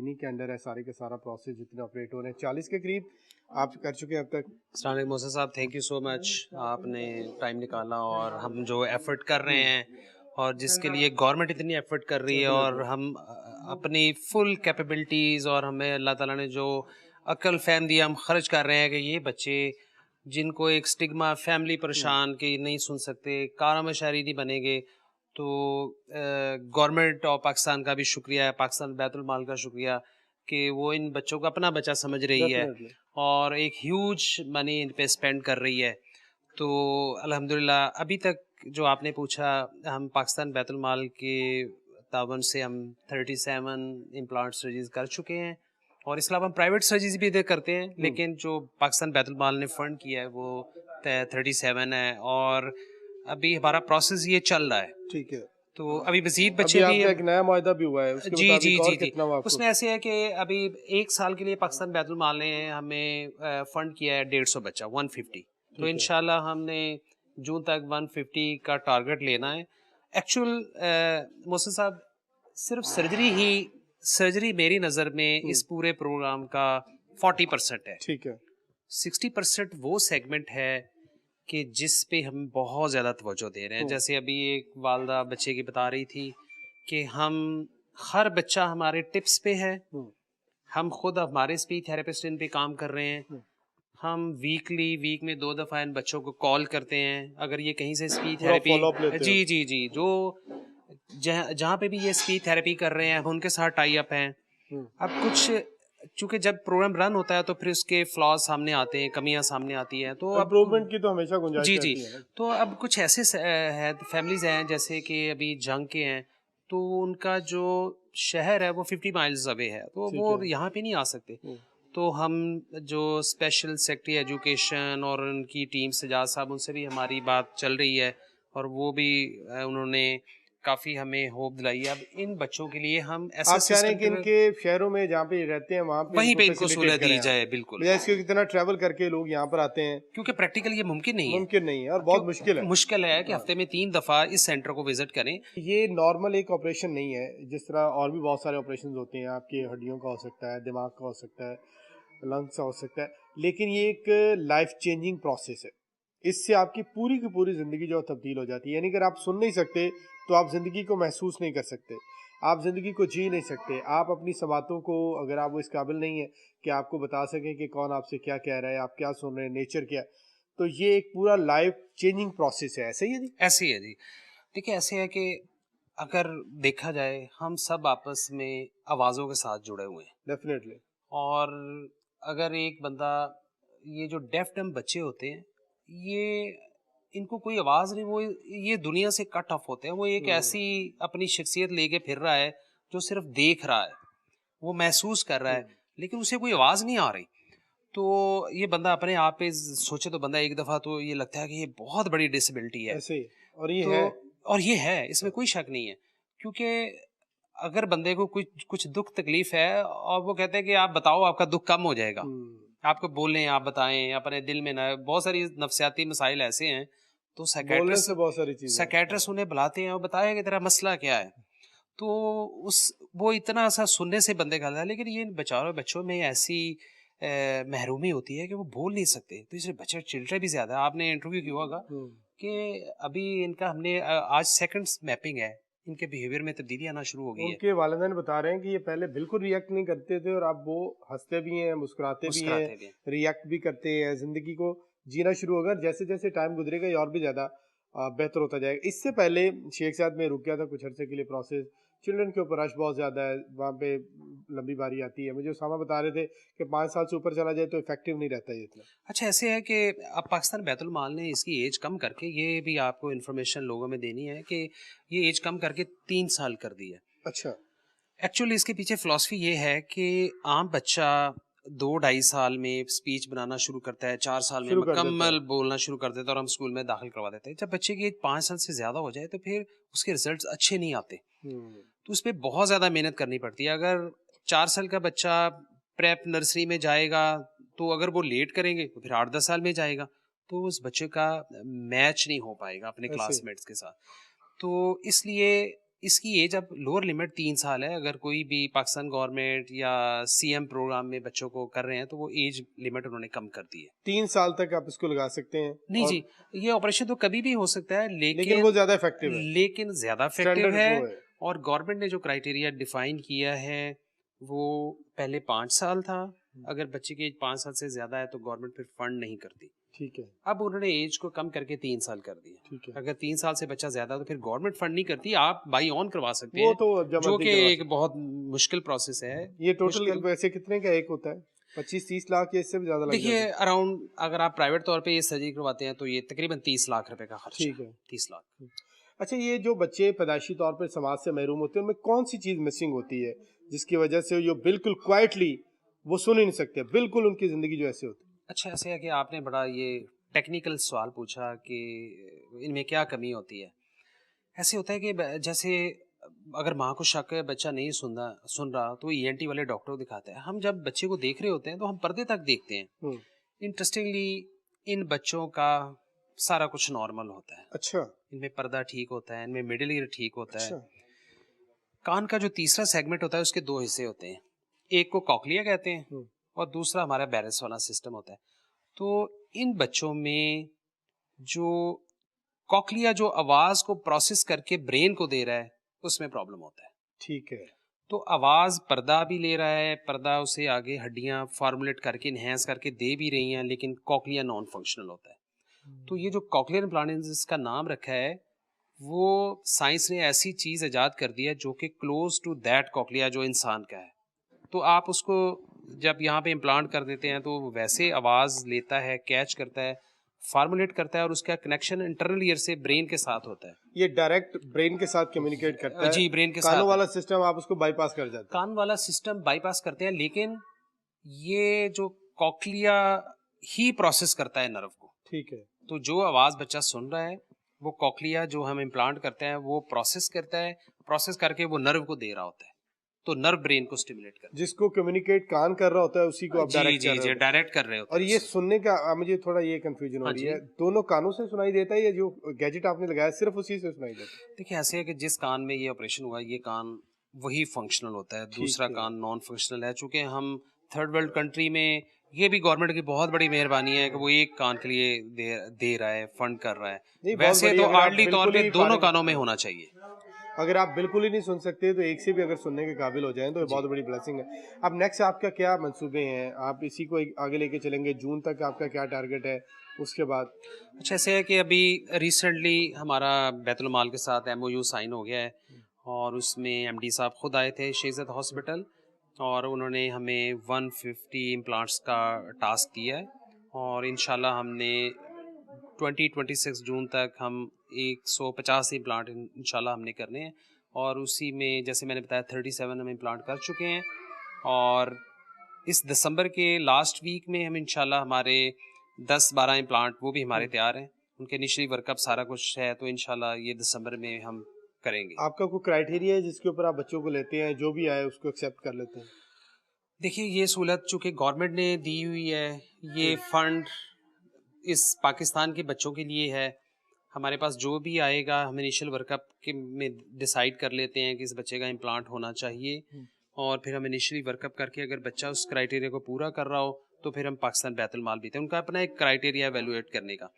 इन्हीं के अंडर है सारे के सारा प्रोसेस जितने ऑपरेट हो रहे हैं 40 के करीब आप कर चुके हैं अब तक। अस्सलाम वालेकुम मोहसिन साहब, थैंक यू सो मच, आपने टाइम निकाला और हम जो एफर्ट कर रहे हैं और जिसके लिए गवर्नमेंट इतनी एफर्ट कर रही है और हम अपनी फुल कैपेबिलिटीज़ और हमें अल्लाह ताला ने जो अक्ल फ़हम दिया हम खर्च कर रहे हैं कि ये बच्चे जिनको एक स्टिग्मा फैमिली परेशान कि नहीं सुन सकते, कारा में शायरी नहीं बनेंगे, तो गवर्नमेंट ऑफ पाकिस्तान का भी शुक्रिया है, पाकिस्तान बैतुल माल का शुक्रिया कि वो इन बच्चों को अपना बच्चा समझ रही है डेफिनेटली और एक ह्यूज मनी इन पे स्पेंड कर रही है। तो अल्हम्दुलिल्लाह अभी तक जो आपने पूछा, हम पाकिस्तान बैतुल माल के तावन से हम 37 इम्प्लांट सर्जरीज कर चुके हैं और इसके अलावा हम प्राइवेट सर्जरीज भी इधर करते हैं, लेकिन जो पाकिस्तान बैतुल माल ने फंड किया है वो 37 है और अभी हमारा प्रोसेस ये चल रहा है। ठीक है। तो अभी मजीद अभी बच्चे भी आपका एक नया मुआहदा भी हुआ है उसके जी जी मुताबिक जी और जी कितना हुआ आपको? उसमें ऐसे है कि अभी 1 साल के लिए पाकिस्तान बैतुल माल ने हमें फंड किया है 150 बच्चा 150। तो है। इंशाल्लाह हमने जून तक 150 का टारगेट लेना है। एक्चुअल मोहसिन साहब, सिर्फ सर्जरी मेरी नज़र में इस पूरे प्रोग्राम का 40% है। ठीक है। 60% वो सेगमेंट है कि जिस पे हम बहुत ज़्यादा तवज्जो दे रहे हैं। जैसे अभी एक वालदा बच्चे की बता रही थी कि हम हर बच्चा हमारे टिप्स पे है, हम खुद हमारे स्पीच थेरेपिस्ट इन पे काम कर रहे हैं, हम वीक में 2 दफ़ा इन बच्चों को कॉल करते हैं अगर ये कहीं से स्पीच पूरा थेरेपी फॉलो अप लेते हो? जी जी जी जो जहाँ पे भी ये स्पीच थेरेपी कर रहे हैं हम उनके साथ टाई अप हैं। अब कुछ चूंकि जब प्रोग्राम रन होता है तो फिर उसके फ्लॉज सामने आते हैं, कमियां सामने आती हैं, तो अब इम्प्रूवमेंट की तो हमेशा गुंजाइश जी जी रहती है ना। तो अब कुछ ऐसे है फैमिलीज हैं जैसे कि अभी जंग के हैं, तो उनका जो शहर है वो 50 माइल्स अवे है, तो ठीक वो है। यहाँ पे नहीं आ सकते। तो हम जो स्पेशल सेक्रेटरी एजुकेशन और उनकी टीम सजाद साहब, उनसे भी हमारी बात चल रही है और वो भी उन्होंने काफ़ी हमें होप दिलाई है। अब इन बच्चों के लिए हम ऐसे आप चाह रहे हैं सिस्टम कि इनके शहरों में जहाँ पे रहते हैं वहाँ पे वहीं इनको पे इनको फैसिलिटेट सहूलत दी करें आप, जाए, बिल्कुल, बजाय इसके कितना ट्रैवल करके लोग यहाँ पर आते हैं। क्योंकि प्रैक्टिकल ये मुमकिन नहीं है। मुमकिन नहीं है और क्यों बहुत मुश्किल है। मुश्किल है कि हाँ। हफ्ते में 3 दफ़ा इस सेंटर को विजिट करें। ये नॉर्मल एक ऑपरेशन नहीं है, जिस तरह और भी बहुत सारे ऑपरेशन होते हैं, आपकी हड्डियों का हो सकता है, दिमाग का हो सकता है, लंग्स का हो सकता है, लेकिन ये एक लाइफ चेंजिंग प्रोसेस है। इससे आपकी पूरी की पूरी ज़िंदगी जो तब्दील हो जाती है। यानी अगर आप सुन नहीं सकते तो आप ज़िंदगी को महसूस नहीं कर सकते, आप ज़िंदगी को जी नहीं सकते, आप अपनी सवातों को, अगर आप वो इस काबिल नहीं है कि आपको बता सकें कि कौन आपसे क्या कह रहा है, आप क्या सुन रहे हैं, नेचर क्या है, तो ये एक पूरा लाइफ चेंजिंग प्रोसेस है। ऐसे ही है जी? ऐसे ही है जी। देखिए ऐसे है कि अगर देखा जाए हम सब आपस में आवाज़ों के साथ जुड़े हुए हैं डेफिनेटली। और अगर एक बंदा, ये जो डेफ डम बच्चे होते हैं, ये इनको कोई आवाज़ नहीं, वो ये दुनिया से कट ऑफ होते हैं। वो एक ऐसी अपनी शख्सियत लेके फिर रहा है जो सिर्फ देख रहा है, वो महसूस कर रहा है, लेकिन उसे कोई आवाज़ नहीं आ रही। तो ये बंदा अपने आप पे सोचे तो बंदा एक दफ़ा तो ये लगता है कि ये बहुत बड़ी डिसेबिलिटी है। ऐसे ही और ये तो है। और ये है, इसमें कोई शक नहीं है, क्योंकि अगर बंदे को कुछ कुछ दुख तकलीफ है और वो कहते हैं कि आप बताओ आपका दुख कम हो जाएगा, आपको बोलें, आप बताएं अपने दिल में ना, बहुत सारी नफ्सियाती मसाइल ऐसे हैं, तो बोलने से बहुत सारी चीज़ें हैं। साइकेट्रिस्ट उन्हें बुलाते हैं और बताया कि तेरा मसला क्या है। तो उस वो इतना सा सुनने से बंदे का है, लेकिन ये बेचारों बच्चों में ऐसी महरूमी होती है कि वो बोल नहीं सकते, तो इसलिए बच्चे चिल्ड्रे भी ज़्यादा। आपने इंटरव्यू किया होगा कि अभी इनका हमने आज सेकंड मैपिंग है, इनके बिहेवियर में तब्दीली आना शुरू हो गई है, उनके वालिदैन बता रहे हैं कि ये पहले बिल्कुल रिएक्ट नहीं करते थे और अब वो हंसते भी हैं, मुस्कुराते भी हैं, मुस्कुराते भी हैं। रिएक्ट भी करते हैं, ज़िंदगी को जीना शुरू होगा। जैसे जैसे टाइम गुजरेगा ये और भी ज़्यादा बेहतर होता जाएगा। इससे पहले शेख साद में रुक गया था कुछ अर्से के लिए प्रोसेस, चिल्ड्रन के ऊपर रश बहुत ज़्यादा है, वहाँ पे लंबी बारी आती है। मुझे उसामा बता रहे थे कि 5 साल से ऊपर चला जाए तो इफेक्टिव नहीं रहता ये इतना। अच्छा ऐसे है कि अब पाकिस्तान बैतुल माल ने इसकी एज कम करके, ये भी आपको इन्फॉर्मेशन लोगों में देनी है कि ये एज कम करके 3 साल कर दी है। अच्छा। एक्चुअली इसके पीछे फ़िलॉसफ़ी ये है कि आम बच्चा 2-2.5 साल में स्पीच बनाना शुरू करता है, 4 साल में शुरू कर देता है। मुकम्मल बोलना शुरू कर देता है और हम स्कूल में दाखिल करवा देते हैं। जब बच्चे की एज 5 साल से ज़्यादा हो जाए तो फिर उसके रिजल्ट्स अच्छे नहीं आते, तो उस पे बहुत ज़्यादा मेहनत करनी पड़ती है। अगर 4 साल का बच्चा प्रेप नर्सरी में जाएगा, तो अगर वो लेट करेंगे तो फिर 8-10 साल में जाएगा, तो उस बच्चे का मैच नहीं हो पाएगा अपने ऐसे। क्लासमेट्स के साथ। तो इसलिए इसकी एज अब लोअर लिमिट 3 साल है। अगर कोई भी पाकिस्तान गवर्नमेंट या सीएम प्रोग्राम में बच्चों को कर रहे हैं तो वो एज लिमिट उन्होंने कम कर दी है। 3 साल तक आप इसको लगा सकते हैं। नहीं और जी, ये ऑपरेशन तो कभी भी हो सकता है, लेकिन वो ज्यादा इफेक्टिव है, लेकिन ज़्यादा इफेक्टिव स्टैंडर्ड है। वो है। और गवर्नमेंट ने जो क्राइटेरिया डिफाइन किया है वो पहले 5 साल था। अगर बच्चे की एज 5 साल से ज़्यादा है तो गवर्नमेंट फिर फंड नहीं करती। ठीक है, अब उन्होंने एज को कम करके 3 साल कर दिया। ठीक है। अगर 3 साल से बच्चा ज़्यादा तो फिर गवर्नमेंट फंड नहीं करती, आप बाई ऑन करवा सकते वो हैं, तो जब जो मर्जी कि करवा एक बहुत मुश्किल प्रोसेस है। सकते। ये टोटल मुश्किल वैसे कितने का एक होता है? 25-30 लाख या इससे भी ज्यादा लग देखिए, जाता है? अराउंड अगर आप प्राइवेट तौर पे ये सर्जरी करवाते हैं तो ये तकरीबन 30 लाख रुपए का खर्चा ठीक है। है। 30 लाख। अच्छा, ये जो बच्चे पैदाइशी तौर पर समाज से महरूम होते हैं, उनमें कौन सी चीज मिसिंग होती है जिसकी वजह से ये बिल्कुल क्वाइटली वो सुन ही नहीं सकते, बिल्कुल उनकी जिंदगी जो ऐसे होती अच्छा, ऐसे है कि आपने बड़ा ये टेक्निकल सवाल पूछा कि इनमें क्या कमी होती है। ऐसे होता है कि जैसे अगर माँ को शक है बच्चा नहीं सुन रहा तो ईएनटी वाले डॉक्टर को दिखाते हैं। हम जब बच्चे को देख रहे होते हैं तो हम पर्दे तक देखते हैं। है? इंटरेस्टिंगली इन बच्चों का सारा कुछ नॉर्मल होता है। अच्छा, इनमें पर्दा ठीक होता है, इनमें मिडिल ईयर ठीक होता है। अच्छा। कान का जो तीसरा सेगमेंट होता है उसके 2 हिस्से होते हैं। एक को कॉक्लिया कहते हैं हम्म, और दूसरा हमारा बैरस वाला सिस्टम होता है। तो इन बच्चों में जो कॉक्लिया जो आवाज को प्रोसेस करके ब्रेन को दे रहा है उसमें प्रॉब्लम होता है। ठीक है। तो आवाज पर्दा भी ले रहा है, पर्दा उसे आगे हड्डियां फॉर्मुलेट करके इनहेंस करके दे भी रही हैं, लेकिन कॉक्लिया नॉन फंक्शनल होता है। तो ये जो कॉक्लियर इम्प्लांट जिसका नाम रखा है वो साइंस ने ऐसी चीज इजाद कर दी है जो कि क्लोज टू दैट कॉक्लिया जो इंसान का है। तो आप उसको जब यहाँ पे इम्प्लांट कर देते हैं तो वो वैसे आवाज लेता है, कैच करता है, फार्मुलेट करता है और उसका कनेक्शन इंटरनल ईयर से ब्रेन के साथ होता है। ये डायरेक्ट ब्रेन के साथ कम्युनिकेट करता है। जी, ब्रेन के कानों साथ वाला है। सिस्टम आप उसको बाईपास कर जाते हैं। कान वाला सिस्टम बाईपास करते हैं, लेकिन ये जो कॉक्लिया ही प्रोसेस करता है नर्व को। ठीक है। तो जो आवाज बच्चा सुन रहा है वो कॉक्लिया जो हम इम्प्लांट करते हैं वो प्रोसेस करता है, प्रोसेस करके वो नर्व को दे रहा होता है। तो नर्व ब्रेन को स्टिमुलेट करता जिसको कम्युनिकेट कान कर रहा होता है उसी को है। आप जी डायरेक्ट जी कर रहे जी, हो। डायरेक्ट कर रहे होते और हैं ये उससे। सुनने का मुझे थोड़ा ये कंफ्यूजन हो हाँ रही जी। है, दोनों कानों से सुनाई देता है या जो गैजेट आपने लगाया सिर्फ उसी से सुनाई देता है? देखिए, ऐसे है कि जिस कान में ये ऑपरेशन हुआ ये कान वही फंक्शनल होता है, दूसरा ठीक है। कान नॉन फंक्शनल है। चूंकि हम थर्ड वर्ल्ड कंट्री में ये भी गवर्नमेंट की बहुत बड़ी मेहरबानी है कि वो एक कान के लिए दे रहा है, फंड कर रहा है। नहीं, बहुत वैसे बड़ी। तो अगर आप आर्डली तौर बिल्कुल पे ही दोनों फारिग कानों में होना चाहिए। अगर आप बिल्कुल ही नहीं सुन सकते तो एक से भी अगर सुनने के काबिल हो जाएं तो ये बहुत बड़ी ब्लेसिंग है। अब नेक्स्ट आपका क्या मंसूबे हैं? आप इसी को आगे लेके चलेंगे? जून तक आपका क्या टारगेट है? उसके बाद अच्छा, ऐसे है कि अभी रिसेंटली हमारा बैतुल माल के साथ एमओयू साइन हो गया है और उसमें एमडी साहब खुद आए थे शेज़द हॉस्पिटल और उन्होंने हमें 150 इम्प्लांट्स का टास्क दिया है और इंशाल्लाह हमने 2026 जून तक हम 150 इम्प्लांट इंशाल्लाह हमने करने हैं। और उसी में जैसे मैंने बताया 37 हम इम्प्लांट कर चुके हैं और इस दिसंबर के लास्ट वीक में हम इंशाल्लाह हमारे 10-12 इम्प्लांट वो भी हमारे तैयार हैं, उनके इनिशियली वर्कअप सारा कुछ है, तो इंशाल्लाह ये दिसंबर में हम करेंगे। आपका कोई क्राइटेरिया है जिसके ऊपर आप बच्चों को लेते हैं, जो भी आए उसको एक्सेप्ट कर लेते हैं? देखिए, ये सहूलत चूँकि गवर्नमेंट ने दी हुई है, ये फंड इस पाकिस्तान के बच्चों के लिए है। हमारे पास जो भी आएगा हम इनिशियल वर्कअप के में डिसाइड कर लेते हैं कि इस बच्चे का इम्प्लांट होना चाहिए और फिर हम इनिशियली वर्कअप करके अगर बच्चा उस क्राइटेरिया को पूरा कर रहा हो तो फिर हम पाकिस्तान बैतुल माल भी थे, उनका अपना एक क्राइटेरिया एवेलुएट करने का।